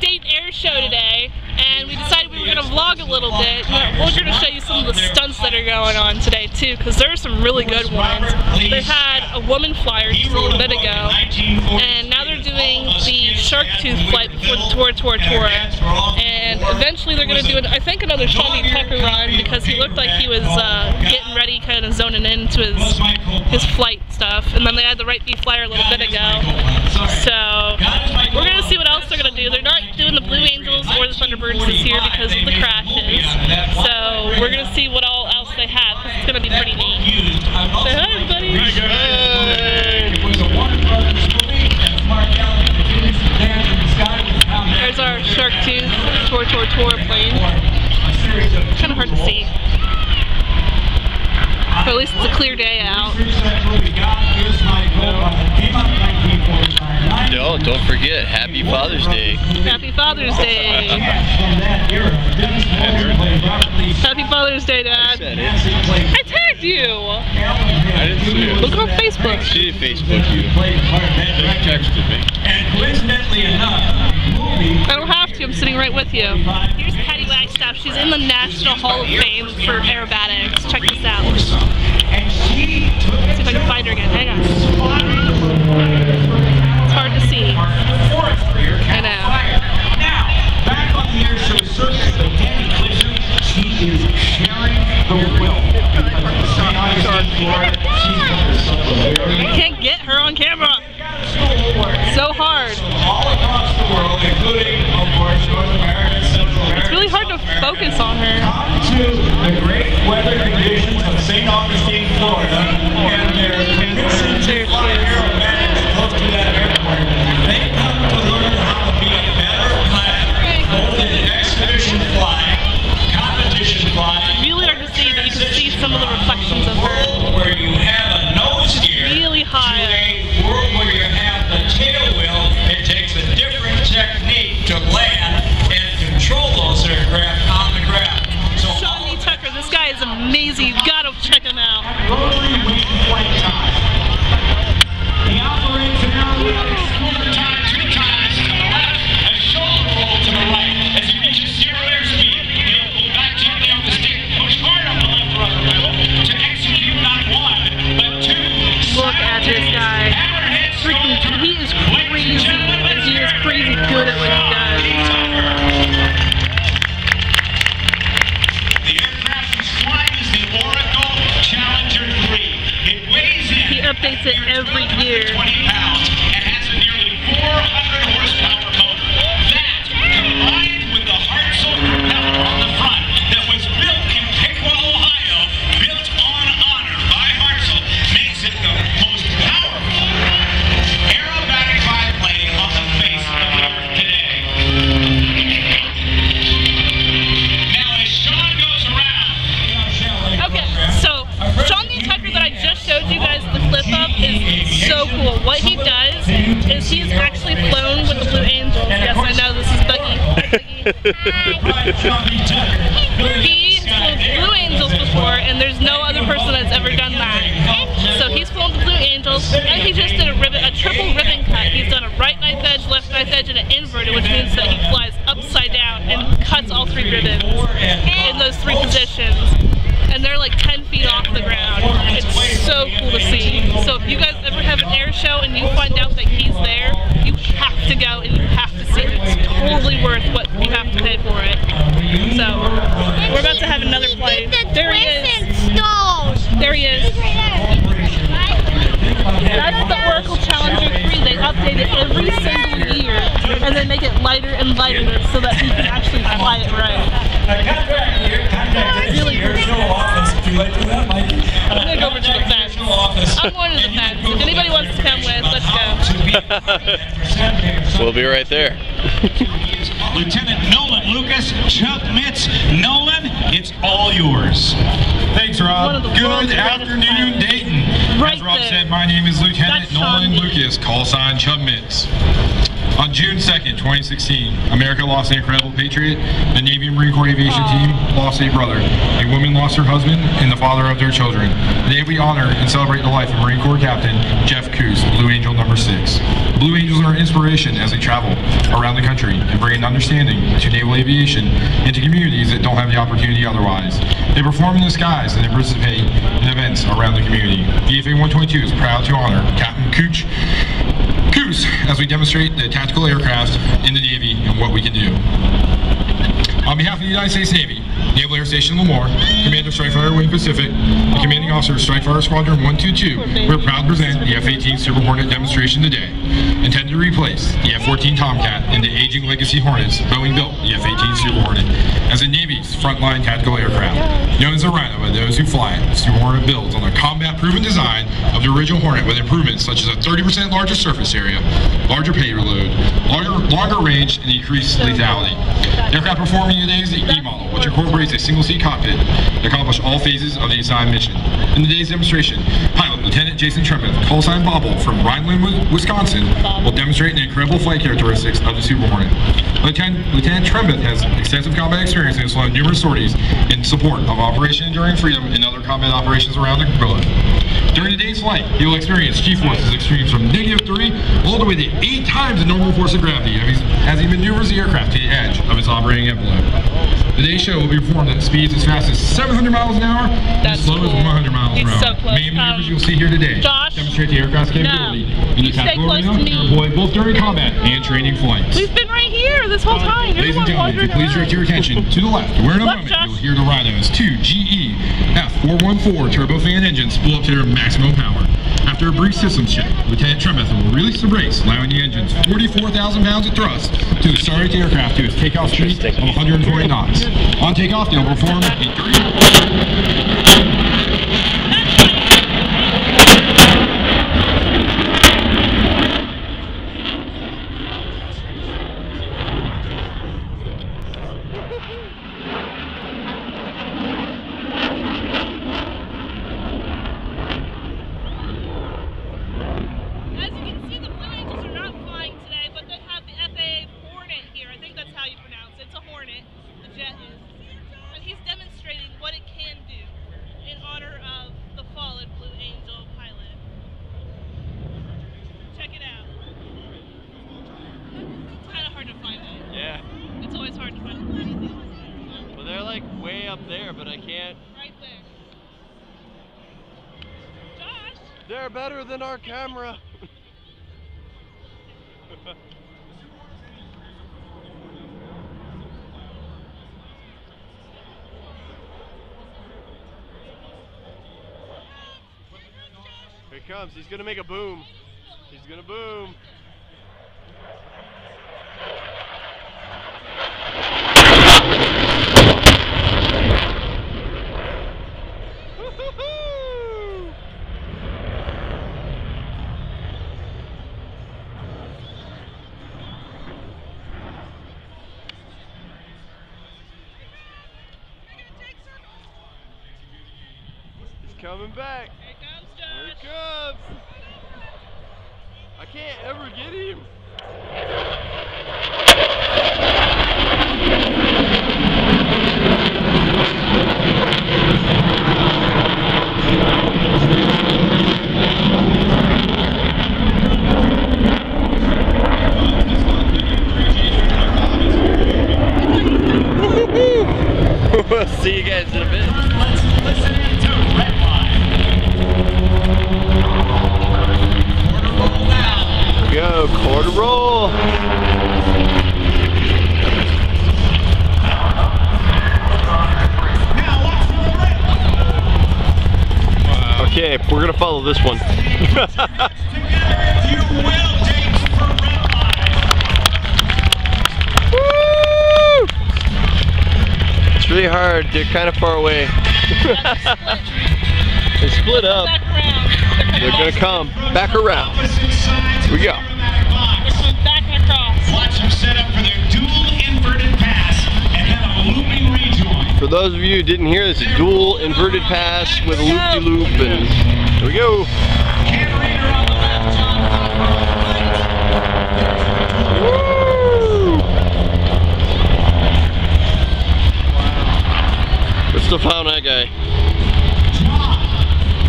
Dayton Air Show today, and we decided we were going to vlog a little bit. We're going to show you some of the stunts that are going on today too, because there are some really good ones. They had a woman flyer just a little bit ago, and now they're doing the shark tooth flight before the tour, and eventually they're going to do, I think, another Shawnee Tucker run, because he looked like he was getting ready, kind of zoning into his flight stuff. And then they had the right B flyer a little bit ago. So we're going to see what else they're going to do. They're not doing the Blue Angels or the Thunderbirds this year because of the crashes. So we're going to see what all else they have, because it's going to be pretty neat. Say hi, everybody. There's our Shark Tooth tour plane. Kind of hard to see. But at least it's a clear day out. No, don't forget, Happy Father's Day. Happy Father's Day. Happy Father's Day, Dad. I tagged you. I didn't see it. Look on Facebook. She did Facebook you. She texted me. And coincidentally enough, I don't have to, I'm sitting right with you. Here's Patty Wagstaff. She's in the National Hall of Fame for aerobatics. Check this out. Let's see if I can find her again. Hang on. It's hard to see. I know. Now, back on the air show circuit, but Danny Fisher, she is sharing the wealth. Can't get her on camera. So hard. All across the world, including, of course, North America and Central America. It's really hard to focus on her. Come to the great weather conditions of St. Augustine, Florida, and their convincing to fly aerobatics close to that airport. They come to learn how to be a better pilot, both in expedition flying, competition flying. Really hard to see, but you can see some of the reflections of her. Where you have a nose gear really high. to a world where you have the tail wheel. It takes a different technique to land and control those aircraft on the ground. So Shawnee Tucker, this guy is amazing. You've got to check him out. rotary wing flight time. He operates an aerobatic quarter time, 2 times to the left, a shoulder roll to the right. As he reaches 0 airspeed, he'll pull back gently on the stick, push hard on the left rudder pedal to execute not 1, but 2. Look at this guy. Freaking, he is crazy, and he is crazy good at what he does. The aircraft he's flying is the Oracle Challenger 3. It weighs in. He updates it every year. 20 pounds and has a nearly 400 horsepower motor. That, combined with the Hartzell propeller on the front that was built in Piqua, Ohio, built on honor by Hartzell, makes it the most powerful aerobatic biplane on the face of the earth today. Now as Sean goes around. Okay, so Shawnee Tucker that I just showed you guys the clip of is so cool. What he does is he's actually flown with the Blue Angels. Yes, I know, this is Buggy. He's flown Blue Angels before, and there's no other person that's ever done that. So he's flown the Blue Angels, and he just did a triple ribbon cut. He's done a right knife edge, left knife edge, and an inverted, which means that he flies upside down and cuts all 3 ribbons in those 3 positions. And they're like 10 feet off the ground. It's so cool to see. So if you guys ever have an air show and you find out that he's there, you have to go and you have to see it. It's totally worth what you have to pay for it. So we're about to have another flight. There he is. There he is. That's the Oracle Challenger 3. They update it every single year, and they make it lighter and lighter so that you can actually fly it right. Really cool. I'm gonna go over to the fence. I'm going to the fence. If anybody wants to come with, let's We'll be right there. Lieutenant Nolan Lucas, Chuck Mitz, Nolan, it's all yours. Thanks, Rob. Good afternoon, Dayton. Right As Rob there. said, my name is Lieutenant That's Nolan Sean. Lucas, call sign Chuck Mitz. On June 2nd, 2016, America lost an incredible patriot. The Navy and Marine Corps aviation team lost a brother. A woman lost her husband and the father of their children. Today we honor and celebrate the life of Marine Corps Captain Jeff Kuss, Blue Angel number 6. Blue Angels are an inspiration as they travel around the country and bring an understanding to naval aviation into communities that don't have the opportunity otherwise. They perform in the skies and they participate in events around the community. VFA 122 is proud to honor Captain Kuss as we demonstrate the tactical aircraft in the Navy and what we can do. On behalf of the United States Navy, Naval Air Station Lemoore, Commander Strike Fighter Wing Pacific, and Commanding Officer Strike Fighter Squadron 122, we're proud to present the F-18 Super Hornet demonstration today, intended to replace the F-14 Tomcat and the aging legacy Hornets. Boeing built the F-18 Super Hornet as the Navy's frontline tactical aircraft. Known as the Rhino by those who fly it, the Super Hornet builds on the combat-proven design of the original Hornet with improvements such as a 30% larger surface area, larger payload, longer range, and increased lethality. Aircraft performing today's E model, which incorporates a single-seat cockpit to accomplish all phases of the assigned mission. In today's demonstration, pilot Lieutenant Jason Tremeth, call sign Bobble from Rhineland, Wisconsin, will demonstrate the incredible flight characteristics of the Super Hornet. Lieutenant Tremeth has extensive combat experience and has flown numerous sorties in support of Operation Enduring Freedom and other combat operations around the globe. During today's flight, he will experience G-forces extremes from -3 all the way to 8 times the normal force of gravity as he maneuvers the aircraft to the edge of its operating envelope. Today's show will be performed at speeds as fast as 700 miles an hour and as slow as 100 miles an hour. So close. Main maneuvers you'll see here today demonstrate the aircraft's capability in the tactical arena and deployed both during combat and training flights. We've been right here this whole time. Ladies and gentlemen, if you please direct your attention to the left, where in a moment you'll hear the Rhino's 2 GE F414 turbofan engines spool up to their maximum power. After a brief systems check, Lieutenant Tremeth will release the brakes, allowing the engine's 44,000 pounds of thrust to accelerate the aircraft to its takeoff speed of 120 knots. On takeoff, they'll perform a 30... Way up there, but I can't. Right there. Josh! They're better than our camera. Here he comes. He's gonna make a boom. He's gonna boom. Coming back. Here comes Josh. Here it comes. I can't ever get him. We'll see you guys in a bit. Listen to Red Line. Quarter roll now. Go, quarter roll. Now watch for the red line. Okay, we're gonna follow this one. Together, if you will, dates for Red Line. Woo! It's really hard. They're kind of far away. They split up. Back around. They're gonna come back around. Opposite sides. Here we go. They're coming back and across. Watch them set up for their dual inverted pass and then a looping rejoin. For those of you who didn't hear, this is a dual inverted pass with a loop-de-loop, and here we go. Can reader on the left, John Woo! What's the foul on that guy? John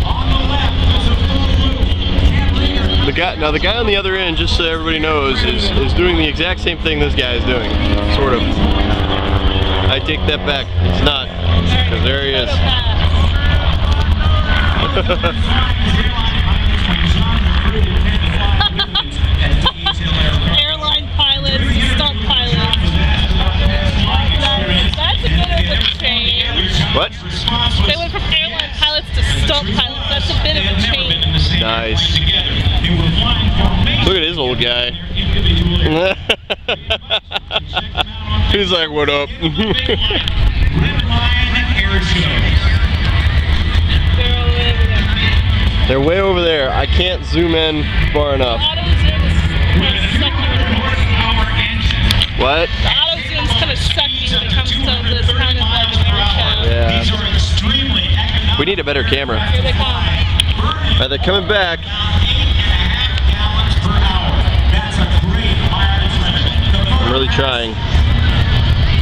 on the left does a full loop. Can reader. Now the guy on the other end, just so everybody knows, is doing the exact same thing this guy is doing, sort of. I take that back. It's not, because there he is. Airline pilots, stunt pilots. That's a bit of a change. What? They went from airline pilots to stunt pilots. That's a bit of a change. Nice. Look at his old guy. He's like, what up? They're way over there. I can't zoom in far enough. What? The auto zoom's kind of sucky when it comes to this kind of like air show. Yeah. We need a better camera. Here they come. Alright, they're coming back. I'm really trying.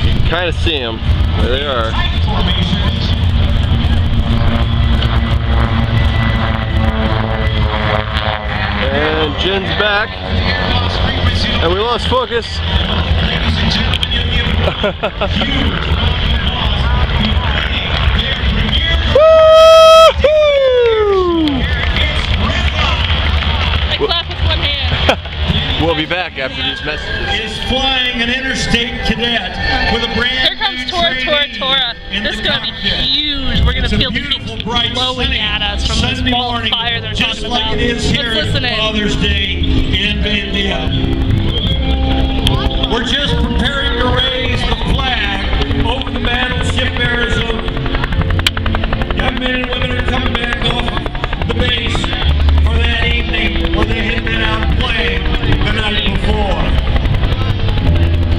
You can kind of see them. There they are. And Jen's back. And we lost focus. I clap with one hand. We'll be back after these messages. Is flying an interstate cadet with a brand Here comes Tora. This is going to be huge. We're going to feel the heat blowing at us from this ball of fire they're talking about. Like it is here Let's listen in. Father's Day in India. We're just preparing to raise the flag over the battleship Arizona. Young men and women are coming back off the base for that evening where they had been out playing the night before.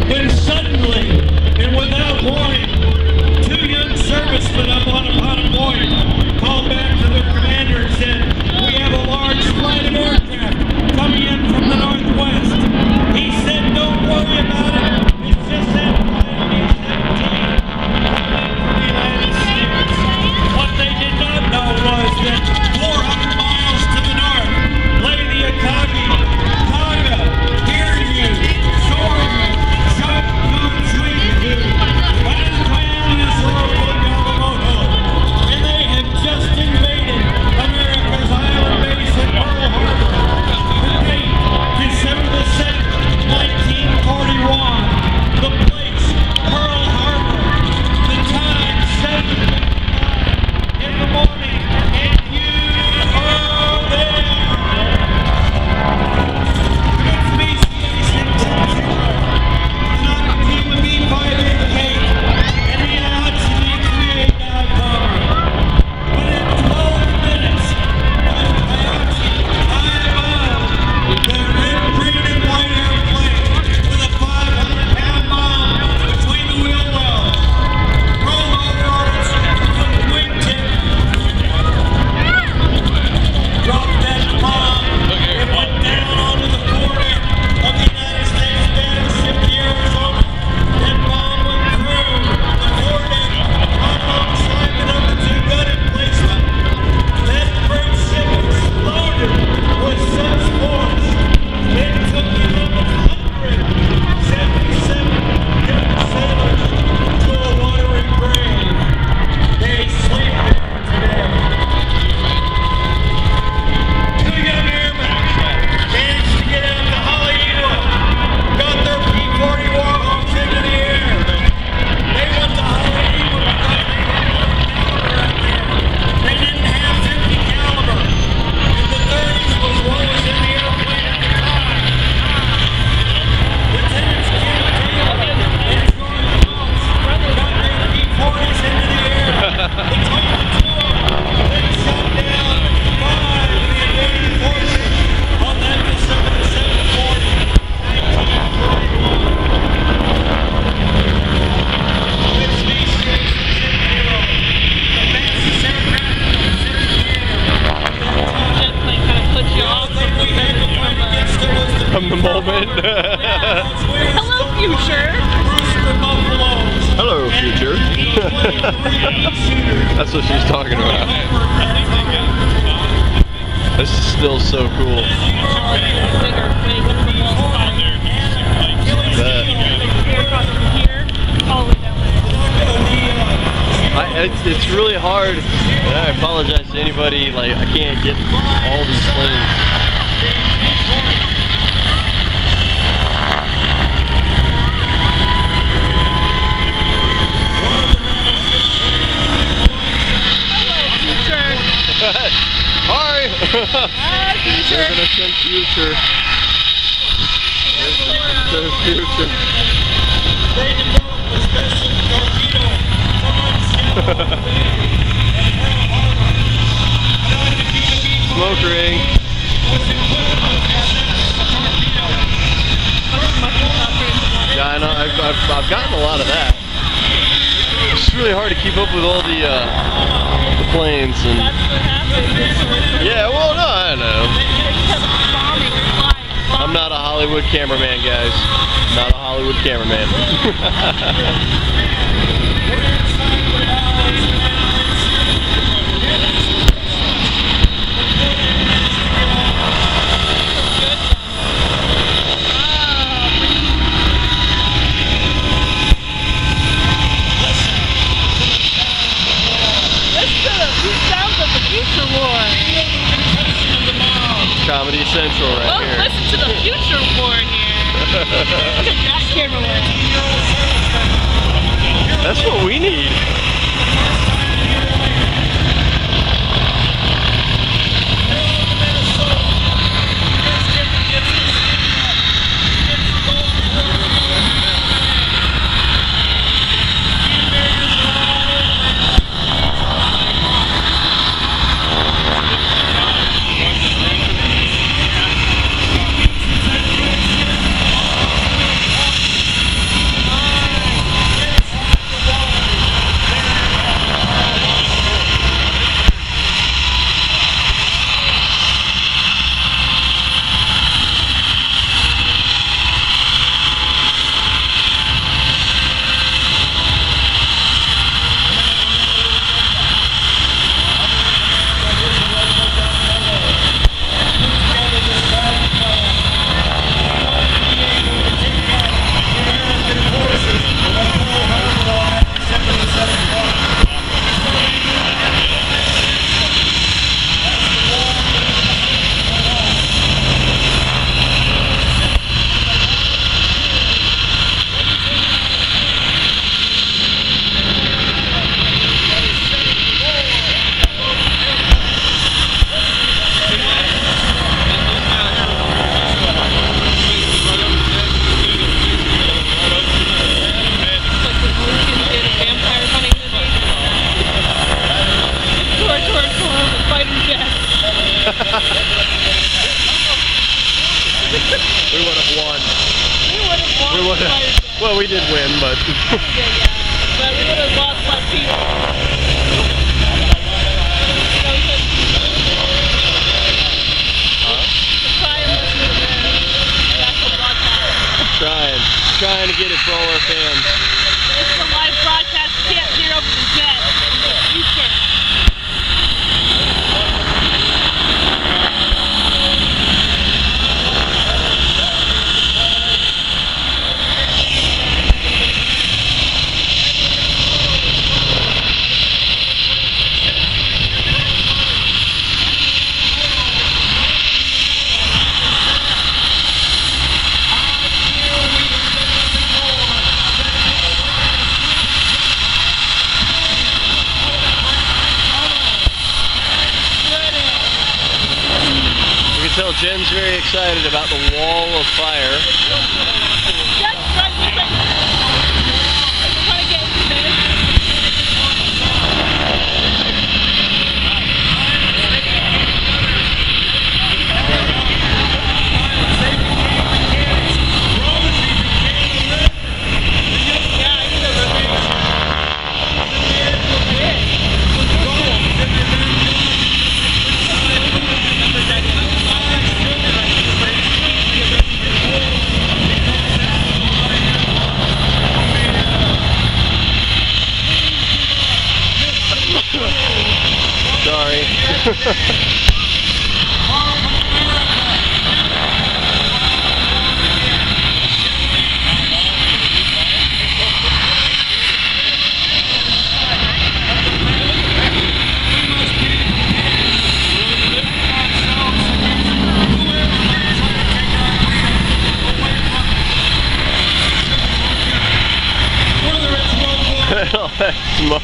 When suddenly and without warning, two young servicemen up on a convoy called back to their commander and said, "We have a large flight of aircraft coming in from the northwest." He said, "Don't worry about it. It's just that plane B-17 coming from the United States." What they did not know was that 400 miles to the north lay the Akagi, Kaga, Hiryu, Shoryuken, Shunku, and Yamamoto. And they have just invaded America's island base at Pearl Harbor. The date, December the 7th, 1941. The place, Pearl Harbor. The time, 7:05 in the morning. And you are there. It's BCA's intention. Not the team of B-588 and the Hayachi dive bomber. But in 12 minutes, with Hayachi high above, the red, green, and white airplane with a 500-pound bomb between the wheel wells. Roll over on its wingtip. Dropped that bomb. It went down onto the foredeck of the United States battleship, the Arizona. That bomb went through the foredeck alongside the number 2 gun emplacement. That great ship exploded with such force. It took 177 young sailors to a watery grave. They sleep there today. 2 young airmen managed to get out to Hollywood, got their P-40 Warhawks into the air. They went to Hollywood because they had no caliber out there. They didn't have 50 caliber. And the 30s was what was in the airplane at the time. Lieutenants Ken Taylor and George Welch got their P-40s into the air. Between the two of them, they shot down 5 of the invading forces on that December the 7th morning, 1941. It's B-6 the fastest aircraft in the Pacific Air. Jet plane kind of puts you off They had to fight against it was the From the moment. Hello, future. Rooster Buffaloes. Hello, future. That's what she's talking about. This is still so cool. It's really hard. I apologize to anybody, like I can't get all these planes. Sorry. They're gonna send future. There's future. Smoke ring. Yeah, I know. I've gotten a lot of that. It's really hard to keep up with all the planes and. Yeah, well, no, I know. I'm not a Hollywood cameraman, guys. Not a Hollywood cameraman. Comedy Central right here. Listen to the future war here. That cameraman. That's what we need. We would have won. Well, we did win, but... yeah. But we would have lost by people. Trying to get it for all our fans. It's the live broadcast. You can't hear over the jet. In the future. Tell Jen's very excited about the wall of fire. smoke.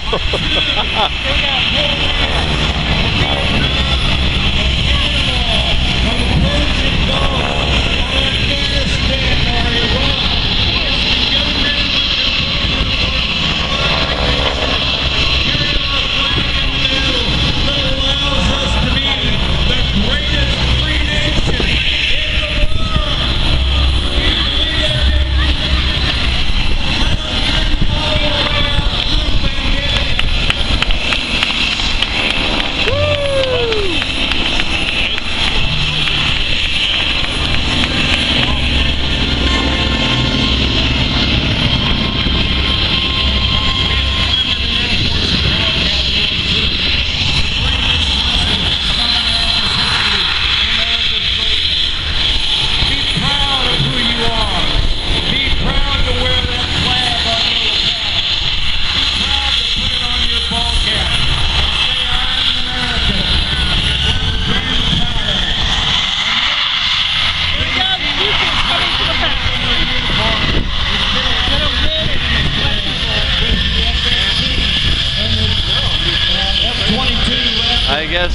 I guess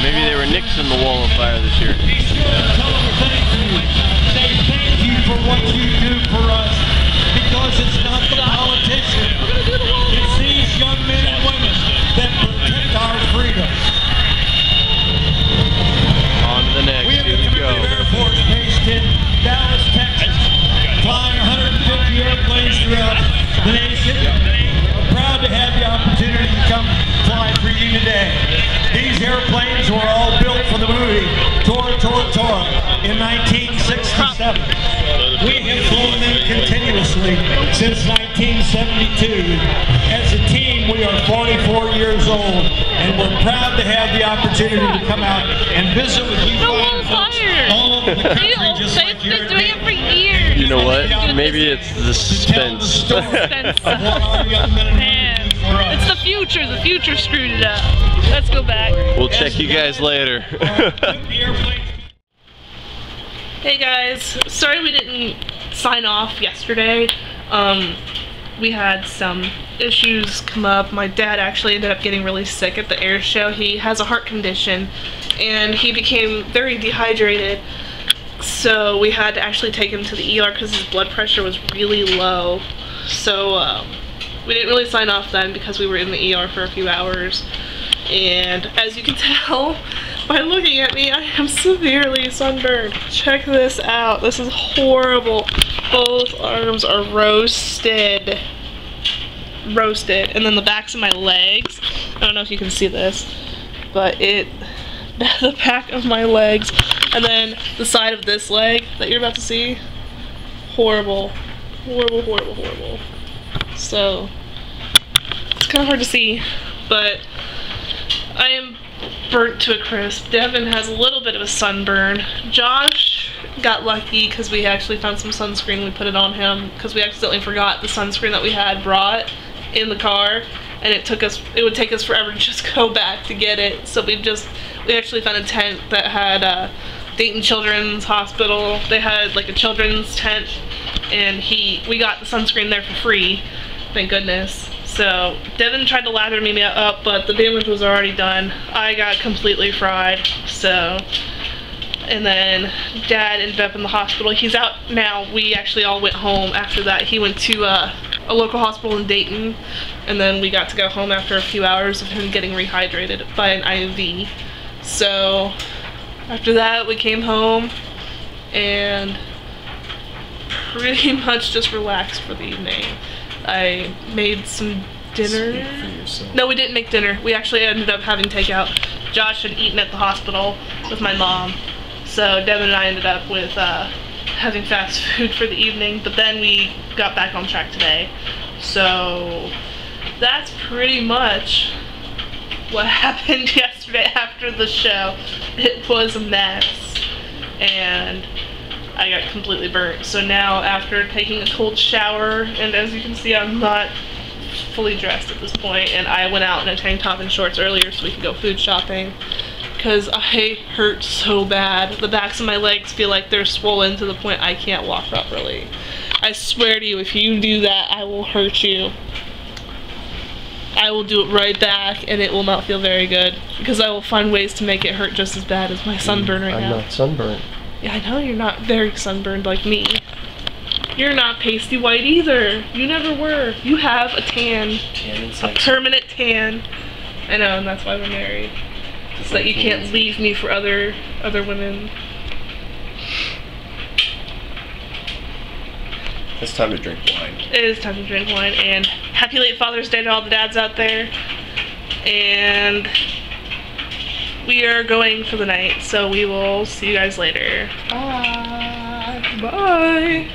maybe they were nixing the wall of fire this year. Say thank you for what you do for us, because it's not the politicians, it's these young men and women that protect our freedom. On to the next. We have the Here we go. Commander Air Force based in Dallas, Texas, flying 150 airplanes throughout the nation. We're proud to have the opportunity to come fly for you today. These airplanes were all built for the movie Tora Tora Tora in 1967. We have flown them continuously since 1972. As a team, we are 44 years old, and we're proud to have the opportunity to come out and visit with you fine folks all over the country, just like you're They've been doing it for years. You know what? Maybe it's the suspense. Man, it's the future. The future screwed it up. Let's go back. We'll check you guys later. Hey guys, sorry we didn't sign off yesterday. We had some issues come up. My dad actually ended up getting really sick at the air show. He has a heart condition and he became very dehydrated. So we had to actually take him to the ER because his blood pressure was really low. So we didn't really sign off then because we were in the ER for a few hours. And as you can tell by looking at me, I am severely sunburned. Check this out. This is horrible. Both arms are roasted. Roasted. And then the backs of my legs. I don't know if you can see this, but the back of my legs and then the side of this leg that you're about to see. Horrible. Horrible, horrible, horrible. So it's kind of hard to see, but I am burnt to a crisp. Devin has a little bit of a sunburn. Josh got lucky because we actually found some sunscreen. We put it on him because we accidentally forgot the sunscreen that we had brought in the car, and it would take us forever to just go back to get it. So we actually found a tent that had Dayton Children's Hospital. They had like a children's tent, and we got the sunscreen there for free, thank goodness. So Devin tried to lather me up, but the damage was already done. I got completely fried. So, and then Dad ended up in the hospital. He's out now. We actually all went home after that. He went to a local hospital in Dayton, and then we got to go home after a few hours of him getting rehydrated by an IV. So after that we came home and pretty much just relaxed for the evening. I made some dinner. No, we didn't make dinner. We actually ended up having takeout. Josh had eaten at the hospital with my mom, so Devin and I ended up with having fast food for the evening, but then we got back on track today. So that's pretty much what happened yesterday after the show. It was a mess, and I got completely burnt. So now after taking a cold shower, and as you can see I'm not fully dressed at this point, and I went out in a tank top and shorts earlier so we could go food shopping because I hurt so bad. The backs of my legs feel like they're swollen to the point I can't walk properly. I swear to you, if you do that, I will hurt you. I will do it right back, and it will not feel very good because I will find ways to make it hurt just as bad as my sunburn right now. I'm not sunburned. Yeah, I know you're not very sunburned like me. You're not pasty white either. You never were. You have a tan. A permanent tan. I know, and that's why we're married. So that you can't leave me for other women. It's time to drink wine. It is time to drink wine, and happy late Father's Day to all the dads out there. And we are going for the night, so we will see you guys later. Bye. Bye.